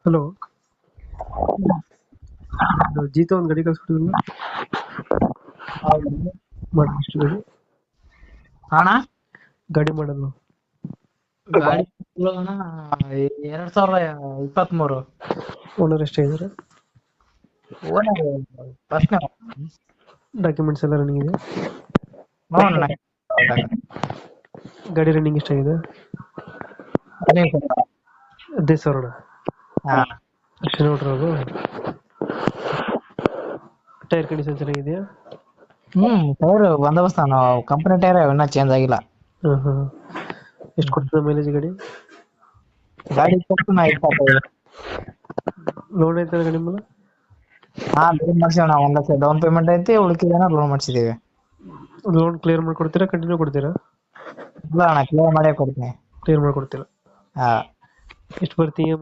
Hello. ಜೀತ ಒಂದು ಗಾಡಿ ಕಳ್ಸ್ಕೊಟ್ಟಿದ್ರಲ್ಲ, ಮಾಡಿ ಎಷ್ಟು ಗಾಡಿ ಅಣ್ಣ ಗಾಡಿ ಮಾಡಲು ಗಾಡಿ ಅಣ್ಣ 2023 ಓನರ್ ಎಷ್ಟೇ ಇದ್ದಾರೆ? ಓನರ್ ಫಸ್ಟ್ ಡಾಕ್ಯುಮೆಂಟ್ಸ್ ಎಲ್ಲ ರನ್ನಿಂಗ್ ಇದೆ? ನೋಡೋಣ ಗಾಡಿ ರನ್ನಿಂಗ್ ಎಷ್ಟಾಗಿದೆ? 15,000. ಹಾ ಅಷ್ಟೇ ನೋಡ್ರದು. ಟೈರ್ ಕಂಡೀಷನ್ ಚೆನ್ನಾಗಿದೆಯಾ? ಟೈರ್ ಬಂದೋಬಸ್ತ್ ಕಂಪನಿ ಟೈರ್ ಇನ್ನೂ ಚೇಂಜ್ ಆಗಿಲ್ಲ. ಹಾಂ ಹಾಂ. ಎಷ್ಟು ಕೊಡ್ತದೆ ಮೈಲೇಜ್ ಗಾಡಿ? ಗಾಡಿ ಕೊಟ್ಟು ನಾ 25. ಲೋನ್ ಐತೆ ಗಾಡಿ ಮೇಲೆ? ಲೋನ್ ಮಾಡ್ಸಿವಣ್ಣ, 1 ಲಕ್ಷ ಡೌನ್ ಪೇಮೆಂಟ್ ಐತಿ, ಉಳಿಕಿದೇನ ಲೋನ್ ಮಾಡ್ಸಿದೀವಿ. ಲೋನ್ ಕ್ಲಿಯರ್ ಮಾಡ್ಕೊಡ್ತೀರಾ, ಕಂಟಿನ್ಯೂ ಕೊಡ್ತೀರಾ? ಇಲ್ಲ ಅಣ್ಣ, ಕ್ಲಿಯರ್ ಮಾಡೇ ಕೊಡ್ತೀನಿ. ಕ್ಲಿಯರ್ ಮಾಡ್ಕೊಡ್ತೀರಾ? ಹಾ ಎಷ್ಟು ಬರ್ತೀವಿ?